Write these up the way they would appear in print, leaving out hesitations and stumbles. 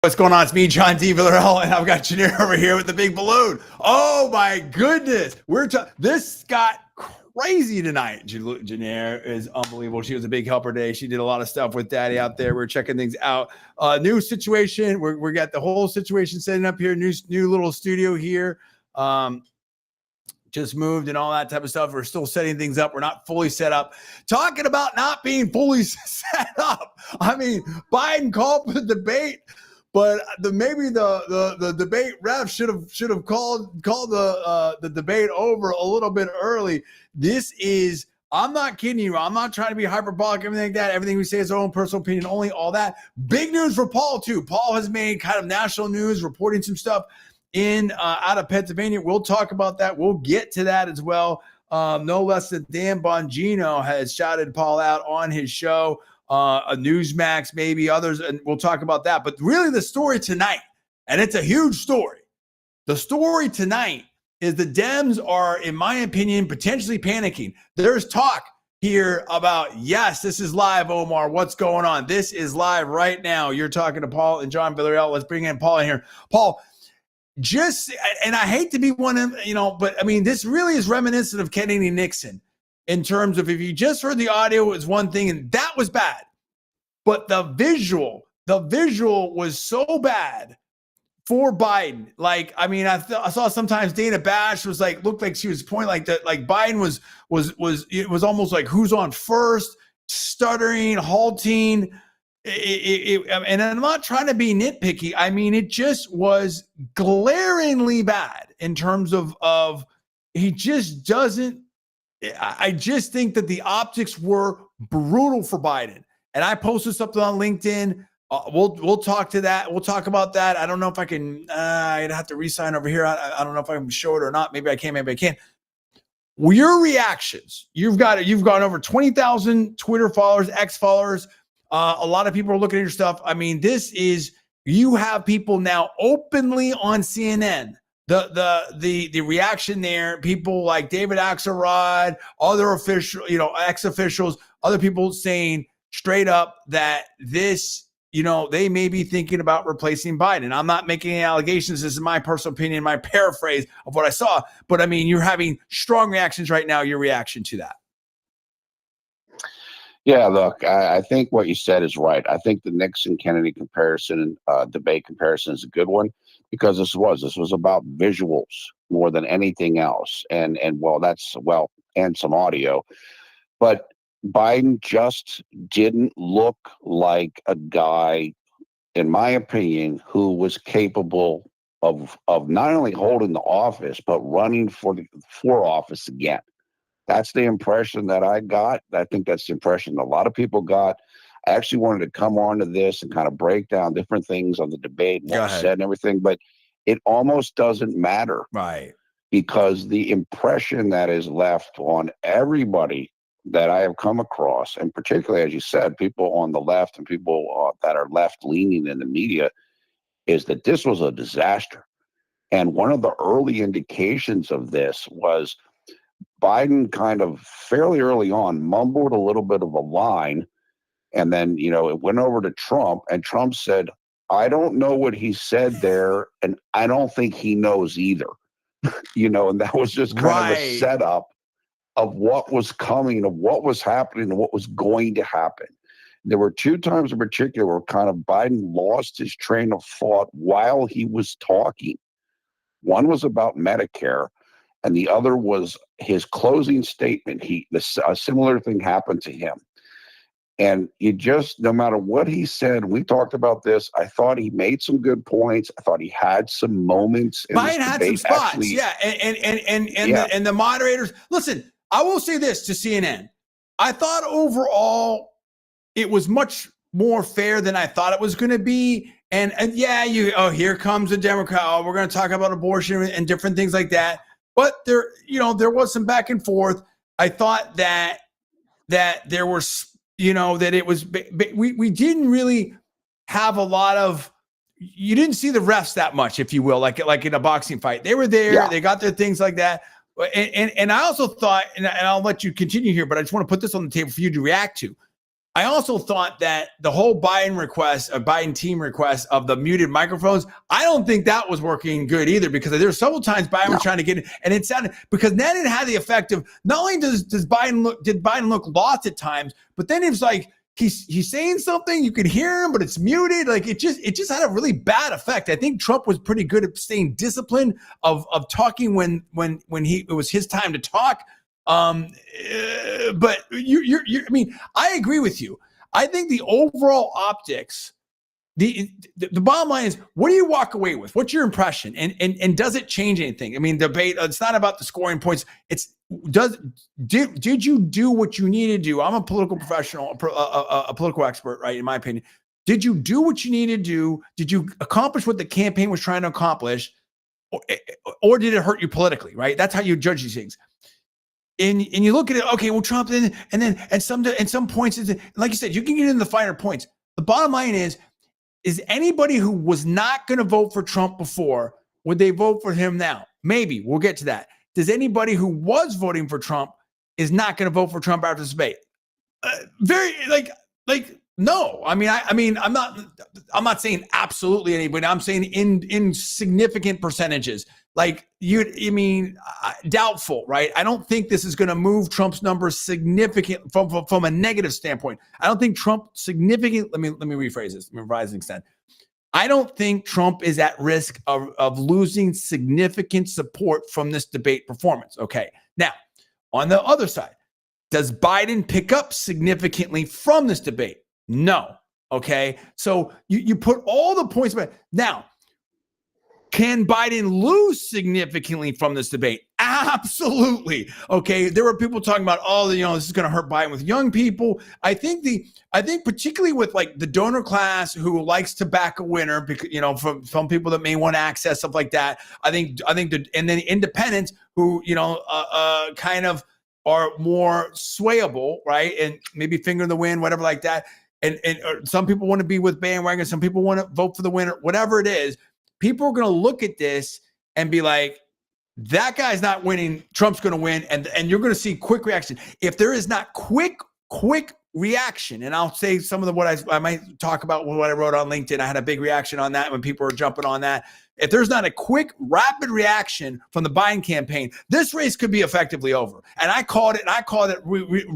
What's going on? It's me, John D. Villarreal, and I've got Janair over here with the big balloon. Oh my goodness. This got crazy tonight. Janair is unbelievable. She was a big helper today. She did a lot of stuff with Daddy out there. We're checking things out. New situation. We got the whole situation setting up here. New little studio here. Just moved and all that type of stuff. We're still setting things up. We're not fully set up. Talking about not being fully set up. I mean, Biden called for the debate, but maybe the debate ref should have called the debate over a little bit early. I'm not kidding you. I'm not trying to be hyperbolic, everything like that. Everything we say is our own personal opinion, only all that. Big news for Paul too. Paul has made kind of national news, reporting some stuff out of Pennsylvania. We'll talk about that. We'll get to that as well. No less than Dan Bongino has shouted Paul out on his show, a Newsmax, maybe others, and we'll talk about that. But really the story tonight, and it's a huge story. The story tonight is the Dems are, in my opinion, potentially panicking. There's talk here about, yes, this is live, Omar. What's going on? This is live right now. You're talking to Paul and John Villarreal. Let's bring in Paul in here. Paul, and I hate to be one of, but I mean, this really is reminiscent of Kennedy Nixon in terms of, if you just heard the audio, it was one thing and that was bad. But the visual was so bad for Biden. Like, I mean, I saw sometimes Dana Bash looked like she was pointing like that. Like Biden was it was almost like who's on first, stuttering, halting. And I'm not trying to be nitpicky. I mean, it just was glaringly bad in terms of he just doesn't. I just think that the optics were brutal for Biden. And I posted something on LinkedIn. We'll talk to that. We'll talk about that. I don't know if I can. I'd have to re-sign over here. I don't know if I can show it or not. Maybe I can. Maybe I can't. Well, your reactions. You've gone over 20,000 Twitter followers, X followers. A lot of people are looking at your stuff. I mean, you have people now openly on CNN. The reaction there, people like David Axelrod, other official, ex-officials, other people saying straight up that they may be thinking about replacing Biden. I'm not making any allegations. This is my personal opinion, my paraphrase of what I saw. But I mean, you're having strong reactions right now. Your reaction to that? Yeah, look, I think what you said is right. I think the Nixon-Kennedy debate comparison is a good one because this was about visuals more than anything else. And some audio. But Biden just didn't look like a guy, in my opinion, who was capable of not only holding the office, but running for office again. That's the impression that I got. I think that's the impression a lot of people got. I actually wanted to come on to this and kind of break down different things on the debate and what was said and everything, but it almost doesn't matter. Right. Because the impression that is left on everybody that I have come across, and particularly, as you said, people on the left and people that are left-leaning in the media, is that this was a disaster. And one of the early indications of this was Biden kind of fairly early on mumbled a little bit of a line, and then, it went over to Trump, and Trump said, I don't know what he said there, and I don't think he knows either. And that was just kind of a setup of what was coming, of what was happening, and what was going to happen. There were two times in particular where kind of Biden lost his train of thought while he was talking. One was about Medicare, and the other was his closing statement. A similar thing happened to him. And no matter what he said, we talked about this, I thought he made some good points. I thought he had some moments. Biden had some spots, and the moderators. Listen, I will say this to CNN. I thought overall it was much more fair than I thought it was going to be. And here comes a Democrat. Oh, we're going to talk about abortion and different things like that. But there was some back and forth. I thought that there was, that it was, we didn't really have a lot of, you didn't see the refs that much, if you will, like in a boxing fight. They were there, They got their things like that. And I also thought, and I'll let you continue here, but I just want to put this on the table for you to react to. I also thought that the whole Biden request, a Biden team request of the muted microphones, I don't think that was working good either, because there were several times Biden was trying to get it, and it sounded, because then it had the effect of not only did Biden look lost at times, but then it was like he's saying something, you could hear him, but it's muted. Like it just had a really bad effect. I think Trump was pretty good at staying disciplined of talking when it was his time to talk. But I mean, I agree with you. I think the overall optics, the bottom line is, what do you walk away with? What's your impression? And does it change anything? I mean, debate, it's not about the scoring points. Did you do what you need to do? I'm a political professional, a political expert, right? In my opinion, did you do what you need to do? Did you accomplish what the campaign was trying to accomplish? Or did it hurt you politically, right? That's how you judge these things. And you look at it, okay, well, Trump, and some points, like you said, you can get into the finer points. The bottom line is anybody who was not going to vote for Trump before, would they vote for him now? Maybe. We'll get to that. Does anybody who was voting for Trump is not going to vote for Trump after this debate? No. I mean, I'm not saying absolutely anybody. I'm saying in significant percentages. Doubtful, right? I don't think this is going to move Trump's numbers significant from a negative standpoint. I don't think Trump significant. Let me rephrase this. Let me revise an extent. I don't think Trump is at risk of losing significant support from this debate performance. Okay. Now, on the other side, does Biden pick up significantly from this debate? No. Okay. So you put all the points back. Now, can Biden lose significantly from this debate? Absolutely. Okay. There were people talking about, this is going to hurt Biden with young people. I think particularly with like the donor class who likes to back a winner, because, from some people that may want access, stuff like that. and then independents who, kind of are more swayable, right? And maybe finger in the wind, whatever like that. And some people want to be with bandwagon. Some people want to vote for the winner, whatever it is. People are going to look at this and be like, that guy's not winning. Trump's going to win. And you're going to see quick reaction. If there is not quick reaction, and I'll say some of what I might talk about what I wrote on LinkedIn. I had a big reaction on that when people were jumping on that. If there's not a quick, rapid reaction from the Biden campaign, this race could be effectively over. And I called it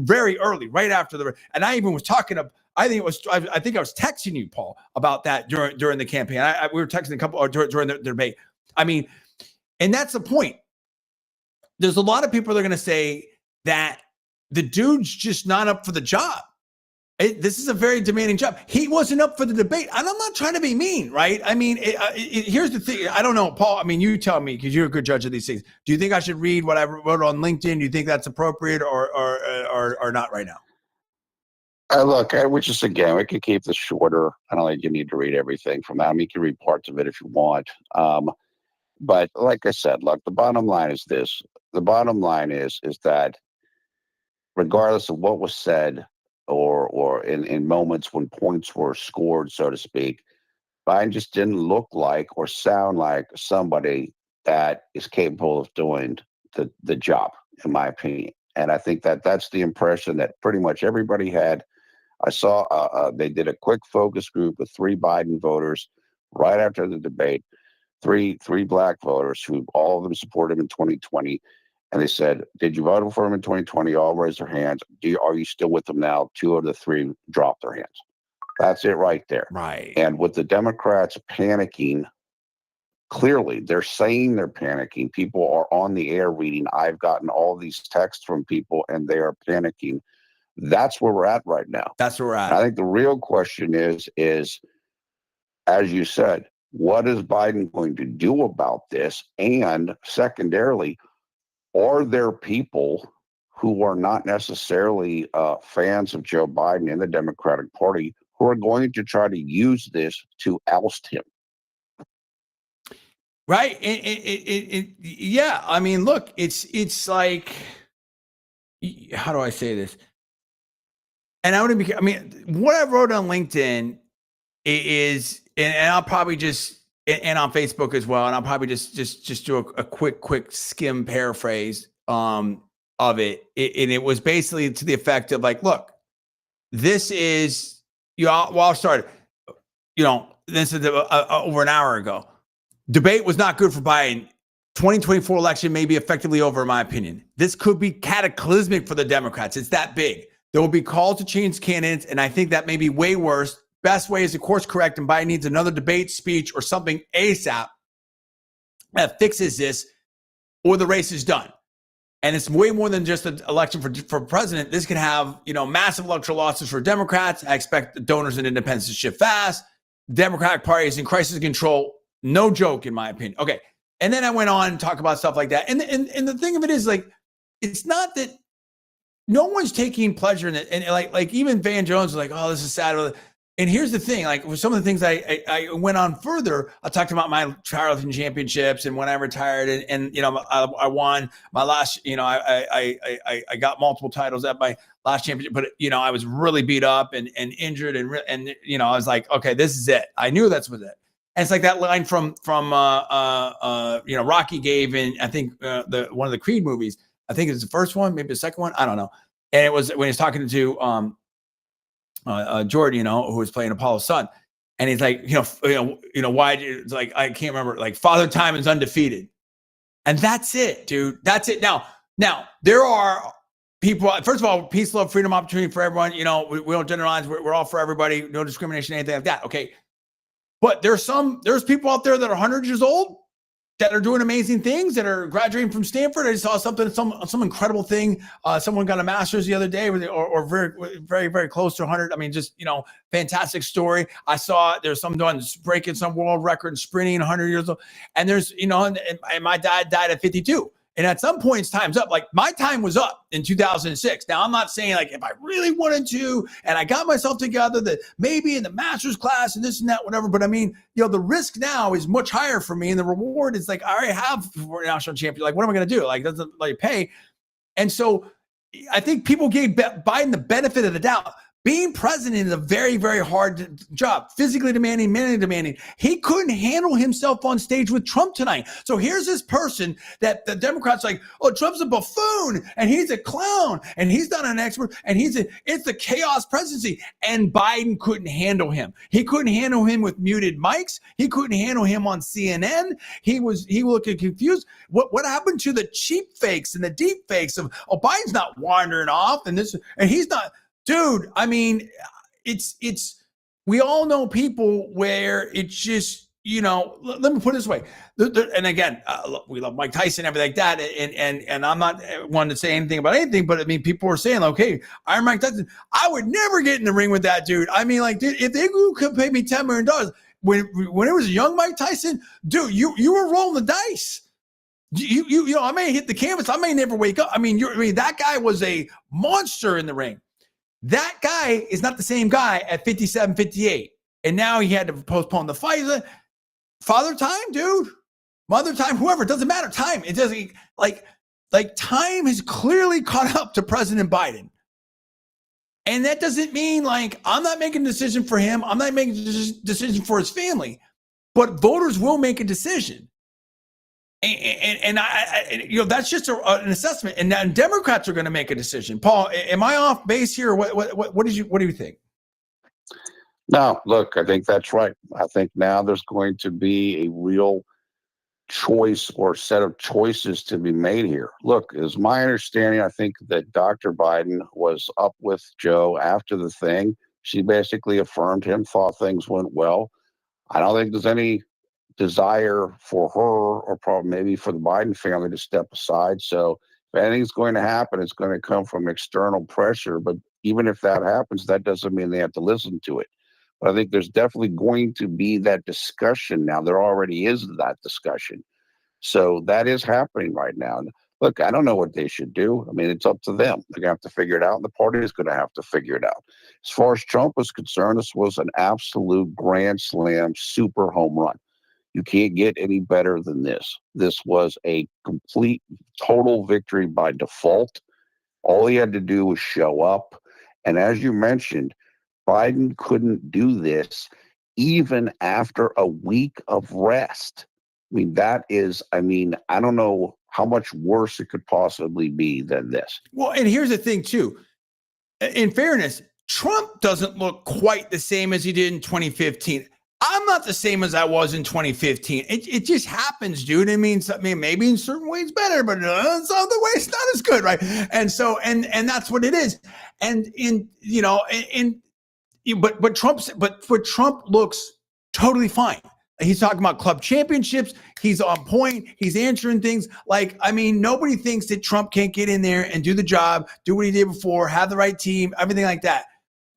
very early, right after and I even was talking about, I think I was texting you, Paul, about that during the campaign. We were texting a couple during the debate. I mean, and that's the point. There's a lot of people that are going to say that the dude's just not up for the job. This is a very demanding job. He wasn't up for the debate. And I'm not trying to be mean, right? I mean, here's the thing. I don't know, Paul. I mean, you tell me, because you're a good judge of these things. Do you think I should read what I wrote on LinkedIn? Do you think that's appropriate or not right now? Look, we could keep this shorter. I don't think you need to read everything from that. I mean, you can read parts of it if you want. But like I said, look, the bottom line is this. The bottom line is that regardless of what was said or in moments when points were scored, so to speak, Biden just didn't look like or sound like somebody that is capable of doing the job, in my opinion. And I think that's the impression that pretty much everybody had. I saw they did a quick focus group with 3 Biden voters right after the debate, three black voters who all of them supported him in 2020. And they said, did you vote for him in 2020? All raised their hands. Are you still with them now? 2 of the 3 dropped their hands. That's it right there. Right. And with the Democrats panicking, clearly they're saying they're panicking. People are on the air reading. I've gotten all these texts from people and they are panicking. That's where we're at right now. That's where we're at. And I think the real question is, as you said, what is Biden going to do about this? And secondarily, are there people who are not necessarily fans of Joe Biden and the Democratic Party who are going to try to use this to oust him? Right. Yeah. I mean, look, it's like, how do I say this? And what I wrote on LinkedIn is, and I'll probably and on Facebook as well, and I'll probably just do a quick skim paraphrase of it. And it was basically to the effect of like, look, this is, I'll start, this is over an hour ago. Debate was not good for Biden. 2024 election may be effectively over, in my opinion. This could be cataclysmic for the Democrats. It's that big. There will be calls to change candidates, and I think that may be way worse. Best way is to course correct, and Biden needs another debate, speech, or something ASAP that fixes this, or the race is done. And it's way more than just an election for president. This could have, massive electoral losses for Democrats. I expect the donors and independents to shift fast. The Democratic Party is in crisis control. No joke, in my opinion. Okay. And then I went on and talk about stuff like that. And the thing of it is, like, it's not that no one's taking pleasure in it. And like even Van Jones was like, oh, this is sad. And here's the thing, like, with some of the things I went on further, I talked about my powerlifting championships and when I retired, and I won my last, I got multiple titles at my last championship, but I was really beat up and injured, and I was like, okay, this is it. I knew that's was it. And it's like that line from Rocky gave in, I think one of the Creed movies. I think it's the first one, maybe the second one, I don't know. And it was when he's talking to Jordan, who was playing Apollo's son, and he's like, why? It's like, I can't remember. Like, Father Time is undefeated, and that's it, dude. That's it. Now there are people. First of all, peace, love, freedom, opportunity for everyone. We don't generalize. We're all for everybody. No discrimination, anything like that. Okay, but there's people out there that are 100 years old that are doing amazing things, that are graduating from Stanford. I saw some incredible thing. Someone got a master's the other day, or very, very, very close to 100. I mean, just, fantastic story. I saw there's someone breaking some world record in sprinting, 100 years old. And there's, and my dad died at 52. And at some point, time's up. Like, my time was up in 2006. Now, I'm not saying, like, if I really wanted to, and I got myself together, that maybe in the master's class and this and that, whatever. But I mean, the risk now is much higher for me, and the reward is like, I already have a national champion. Like, what am I going to do? Like, doesn't like pay. And so I think people gave Biden the benefit of the doubt. Being president is a very, very hard job, physically demanding, mentally demanding. He couldn't handle himself on stage with Trump tonight. So here's this person that the Democrats like, oh, Trump's a buffoon and he's a clown and he's not an expert and it's the chaos presidency. And Biden couldn't handle him. He couldn't handle him with muted mics. He couldn't handle him on CNN. He looked confused. What happened to the cheap fakes and the deep fakes of, oh, Biden's not wandering off and he's not. Dude, I mean, we all know people where it's just, let me put it this way. And again, we love Mike Tyson, everything like that. And I'm not one to say anything about anything, but I mean, people are saying, okay, I'm Mike Tyson. I would never get in the ring with that dude. I mean, like, dude, if they could pay me $10 million, when it was a young Mike Tyson, dude, you were rolling the dice. I may hit the canvas. I may never wake up. I mean, that guy was a monster in the ring. That guy is not the same guy at 57, 58. And now he had to postpone the fight. Father time, dude. Mother time, whoever. It doesn't matter. Time. It doesn't, like time has clearly caught up to President Biden. And that doesn't mean, like, I'm not making a decision for him. I'm not making a decision for his family. But voters will make a decision. And I that's just an assessment. And now Democrats are going to make a decision. Paul, am I off base here? What do you think? No, look, I think that's right. I think now there's going to be a real choice or set of choices to be made here. Look, as my understanding, I think that Dr. Biden was up with Joe after the thing. She basically affirmed him, thought things went well. I don't think there's any desire for her or probably maybe for the Biden family to step aside. So if anything's going to happen, it's going to come from external pressure. But even if that happens, that doesn't mean they have to listen to it. But I think there's definitely going to be that discussion now. There already is that discussion. So that is happening right now. And look, I don't know what they should do. I mean, it's up to them. They're going to have to figure it out, and the party is going to have to figure it out. As far as Trump was concerned, this was an absolute grand slam, super home run. You can't get any better than this. This was a complete, total victory by default. All he had to do was show up. And as you mentioned, Biden couldn't do this even after a week of rest. I mean, I don't know how much worse it could possibly be than this. Well, and here's the thing, too. In fairness, Trump doesn't look quite the same as he did in 2015. I'm not the same as I was in 2015. It just happens, dude. I mean, maybe in certain ways better, but in other ways not as good, right? And so, and that's what it is. And but Trump looks totally fine. He's talking about club championships. He's on point. He's answering things. Like, I mean, nobody thinks that Trump can't get in there and do the job, do what he did before, have the right team, everything like that.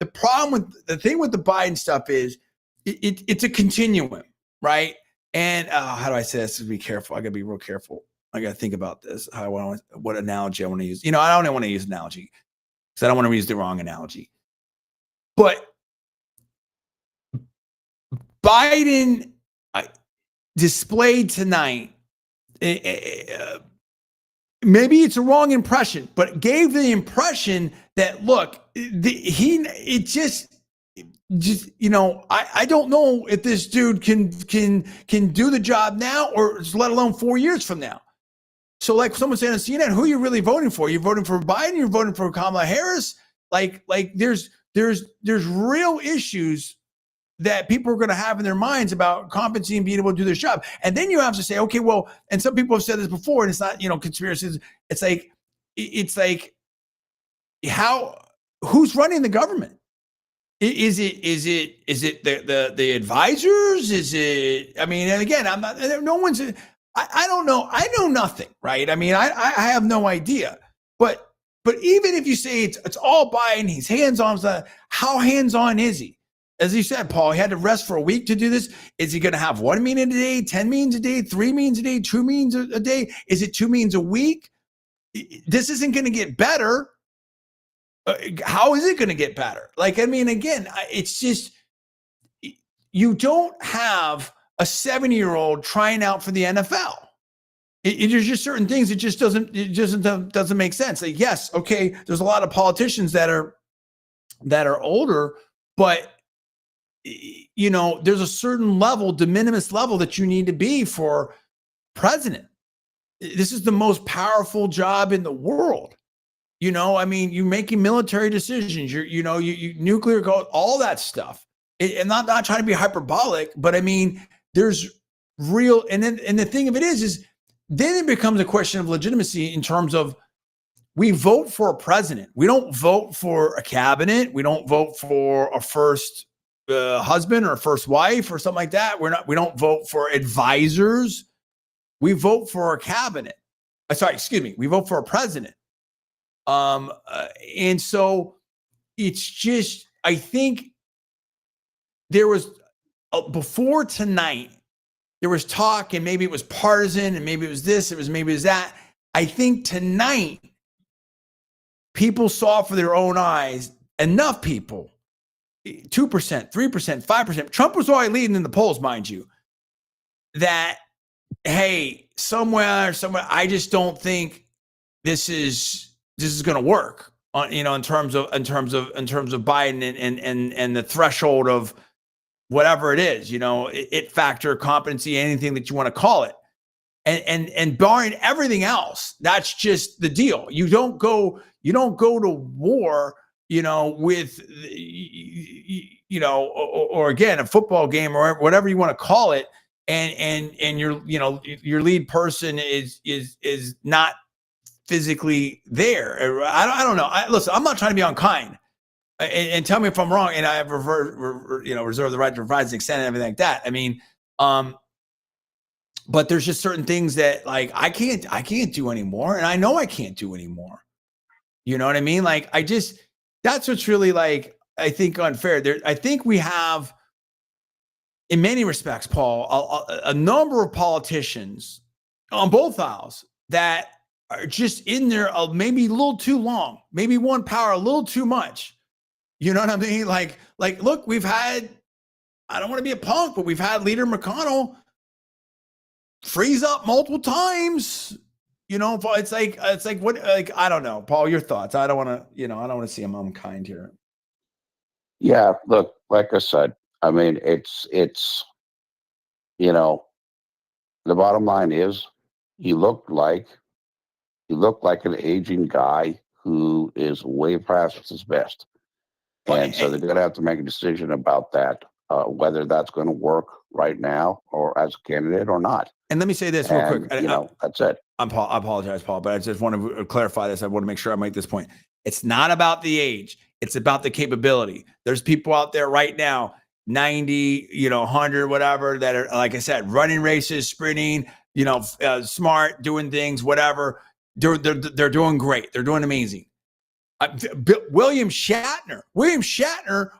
The problem with the thing with the Biden stuff is it's a continuum, right? And how do I say this? To be careful. I got to be real careful. I got to think about this. What analogy I want to use. I don't want to use analogy because I don't want to use the wrong analogy. But Biden displayed tonight, maybe it's a wrong impression, but gave the impression that, look, I don't know if this dude can do the job now or let alone 4 years from now. So like someone saying on CNN, who are you really voting for? You're voting for Biden? You're voting for Kamala Harris? Like there's real issues that people are going to have in their minds about competency and being able to do their job. And then you have to say, okay, well, and some people have said this before, and it's not, conspiracies. It's like who's running the government? Is it the advisors? Is it, I mean, and again, I don't know. I know nothing, right? I mean, I have no idea, but even if you say it's all Biden, he's hands-on, how hands-on is he? As you said, Paul, he had to rest for a week to do this. Is he going to have 1 meeting a day, 10 meetings a day, 3 meetings a day, 2 meetings a day? Is it 2 meetings a week? This isn't going to get better. How is it going to get better? Like, I mean, again, it's just, you don't have a 70-year-old trying out for the NFL. There's just certain things. It just doesn't make sense. Like, yes, okay, there's a lot of politicians that are older, but there's a certain level, de minimis level, that you need to be for president. This is the most powerful job in the world. I mean, you're making military decisions, you nuclear code, all that stuff. And not trying to be hyperbolic, but I mean, there's real, and the thing of it is then it becomes a question of legitimacy in terms of, we vote for a president. We don't vote for a cabinet. We don't vote for a first husband or a first wife or something like that. We don't vote for advisors. We vote for a cabinet. We vote for a president. And so it's just, I think there was before tonight, there was talk, and maybe it was partisan, and maybe it was this, maybe it was that. I think tonight people saw for their own eyes, enough people, 2%, 3%, 5%. Trump was already leading in the polls, mind you, that, hey, somewhere, I just don't think this is going to work on, in terms of Biden and the threshold of whatever it is, it factor, competency, anything that you want to call it. And barring everything else, that's just the deal. You don't go to war, with, or again, a football game or whatever you want to call it. And your lead person is not physically there. I don't know. Listen, I'm not trying to be unkind, and tell me if I'm wrong. And I have reserve the right to revise and extend and everything like that. I mean, but there's just certain things that, like, I can't do anymore, and I know I can't do anymore. You know what I mean? Like, that's what's really, like, I think unfair. I think we have, in many respects, Paul, a number of politicians on both aisles that are just in there maybe a little too long, maybe one power a little too much. You know what I mean? Like, look, we've had, I don't want to be a punk, but we've had Leader McConnell freeze up multiple times. It's like what, like, I don't know, Paul, your thoughts. I don't want to see him unkind here. Yeah, look, like I said, I mean, it's the bottom line is, you look like an aging guy who is way past his best. And so they're going to have to make a decision about that, whether that's going to work right now or as a candidate or not. And let me say this real quick. That's it. I apologize, Paul, but I just want to clarify this. I want to make sure I make this point. It's not about the age. It's about the capability. There's people out there right now, 90, 100, whatever, that are, like I said, running races, sprinting, smart, doing things, whatever. They're doing great. They're doing amazing. William Shatner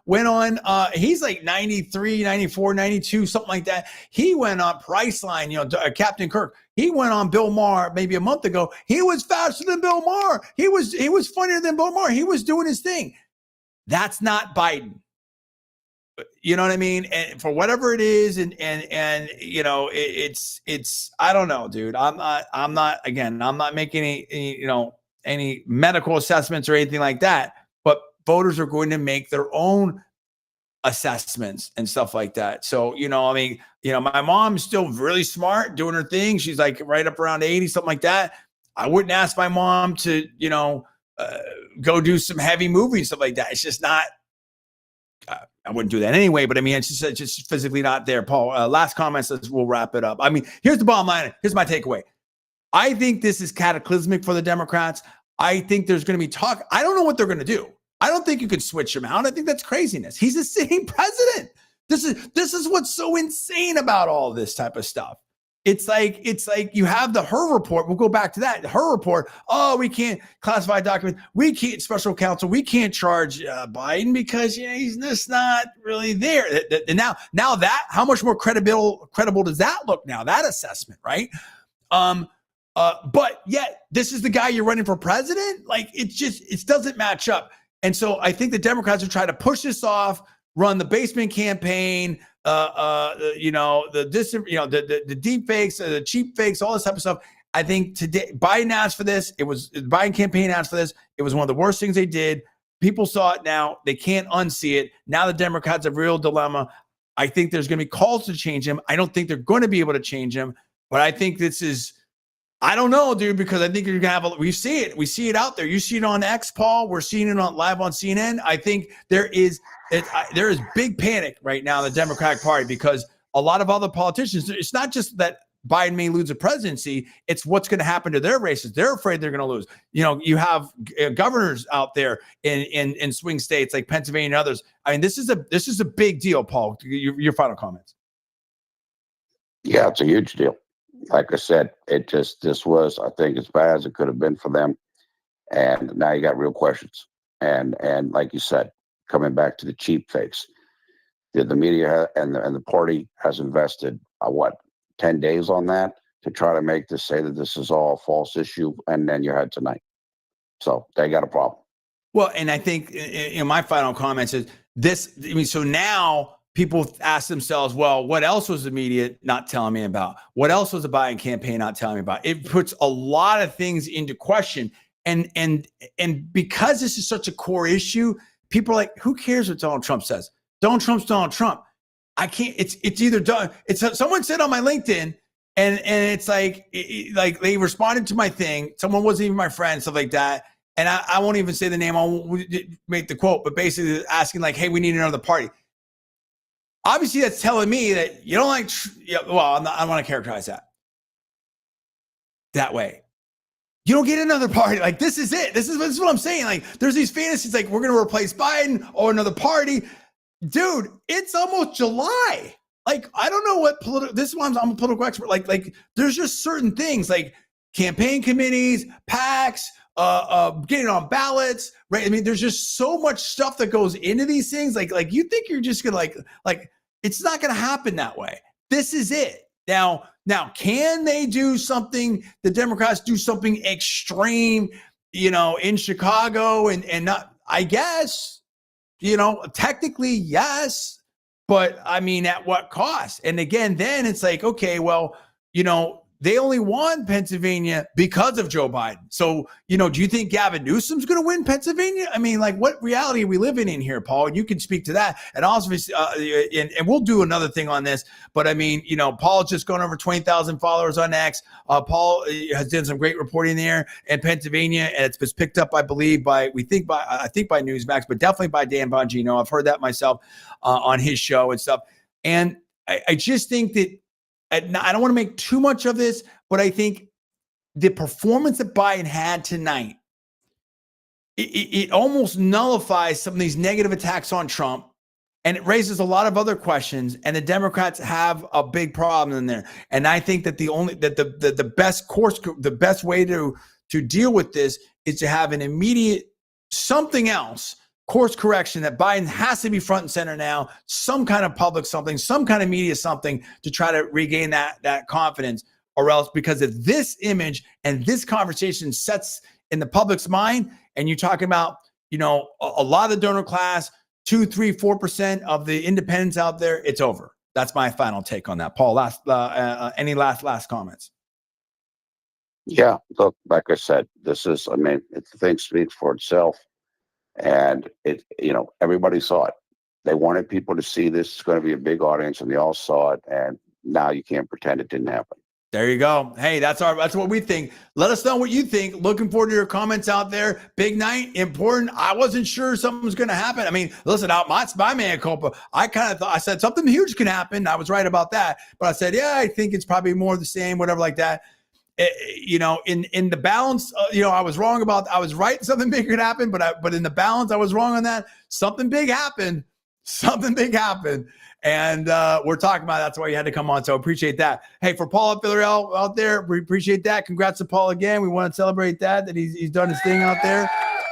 went on, he's like 93, 94, 92, something like that. He went on Priceline, Captain Kirk. He went on Bill Maher maybe a month ago. He was faster than Bill Maher. He was funnier than Bill Maher. He was doing his thing. That's not Biden. You know what I mean? And for whatever it is, and it's I don't know, dude. I'm not making any medical assessments or anything like that, but voters are going to make their own assessments and stuff like that. So, my mom's still really smart doing her thing. She's like right up around 80, something like that. I wouldn't ask my mom to, go do some heavy movies, stuff like that. It's just not, I wouldn't do that anyway, but it's just physically not there. Paul, last comments, we'll wrap it up. Here's the bottom line. Here's my takeaway. I think this is cataclysmic for the Democrats. I think there's going to be talk. I don't know what they're going to do. I don't think you could switch him out. I think that's craziness. He's a sitting president. This is what's so insane about all this type of stuff. It's like you have the Her report. We'll go back to that. Her report. Oh, we can't classify documents. We can't special counsel. We can't charge Biden because he's just not really there. And now that how much more credible does that look now? That assessment, right? But yet this is the guy you're running for president. Like it doesn't match up. And so I think the Democrats are trying to push this off, run the basement campaign, the deep fakes, the cheap fakes, all this type of stuff. I think today Biden asked for this. The Biden campaign asked for this. It was one of the worst things they did. People saw it now. They can't unsee it. Now the Democrats have a real dilemma. I think there's going to be calls to change him. I don't think they're going to be able to change him, but I think this is, I don't know, dude, because I think you're going to have we see it out there. You see it on X, Paul. We're seeing it live on CNN. I think there is big panic right now in the Democratic Party because a lot of other politicians, it's not just that Biden may lose the presidency, it's what's going to happen to their races. They're afraid they're going to lose. You have governors out there in swing states like Pennsylvania and others. This is a big deal, Paul. Your final comments. Yeah, it's a huge deal. Like I said, this was, I think, as bad as it could have been for them. And now you got real questions. And like you said, coming back to the cheap fakes, the media and the party has invested 10 days on that to try to make this say that this is all a false issue, and then you had tonight. So they got a problem. Well, and I think in my final comments is this. So now people ask themselves, well, what else was the media not telling me about? What else was the Biden campaign not telling me about? It puts a lot of things into question. And because this is such a core issue, people are like, who cares what Donald Trump says? Donald Trump's Donald Trump. I can't, it's either done. Someone said on my LinkedIn, and it's like they responded to my thing. Someone wasn't even my friend, stuff like that. And I won't even say the name. I won't make the quote, but basically asking like, hey, we need another party. Obviously, that's telling me that you don't like, I don't want to characterize that way. You don't get another party. Like, this is it. This is what I'm saying. Like, there's these fantasies like we're going to replace Biden or another party. Dude, it's almost July. Like, I don't know what this is why I'm a political expert. Like there's just certain things like campaign committees, PACs, getting on ballots, right? There's just so much stuff that goes into these things. Like you think you're just gonna like it's not gonna happen that way. This is it. Now, can they do something? The Democrats do something extreme, in Chicago and not? I guess, technically yes, but at what cost? And again, then it's like, okay, well, they only won Pennsylvania because of Joe Biden. So, do you think Gavin Newsom's going to win Pennsylvania? I mean, like, what reality are we living in here, Paul? You can speak to that. And also, and we'll do another thing on this. But I mean, Paul's just going over 20,000 followers on X. Paul has done some great reporting there in Pennsylvania, and it's been picked up, I believe, by Newsmax, but definitely by Dan Bongino. I've heard that myself on his show and stuff. And I just think that I don't want to make too much of this, but I think the performance that Biden had tonight, it almost nullifies some of these negative attacks on Trump, and it raises a lot of other questions. And the Democrats have a big problem in there. And I think that the best way to deal with this is to have an immediate something else. Course correction that Biden has to be front and center now, some kind of public something, some kind of media something to try to regain that confidence, or else, because if this image and this conversation sets in the public's mind, and you're talking about, a lot of the donor class, 2, 3, 4% of the independents out there, it's over. That's my final take on that. Paul, any last comments? Yeah, look, like I said, the thing speaks for itself. And everybody saw it. They wanted people to see this. It's going to be a big audience, and they all saw it. And now you can't pretend it didn't happen. There you go. Hey, that's what we think. Let us know what you think. Looking forward to your comments out there. Big night, important. I wasn't sure something was going to happen. I mean, listen, my mea culpa. I kind of thought, I said something huge can happen. I was right about that, but I said, yeah, I think it's probably more the same, whatever like that. In the balance, I was wrong about. I was right. Something big could happen, but in the balance, I was wrong on that. Something big happened. And we're talking about it. That's why you had to come on. So appreciate that. Hey, for Paul at Villarreal out there, we appreciate that. Congrats to Paul again. We want to celebrate that he's done his thing out there,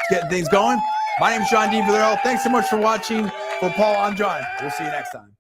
getting things going. My name is John D. Villarreal. Thanks so much for watching. For Paul, I'm John. We'll see you next time.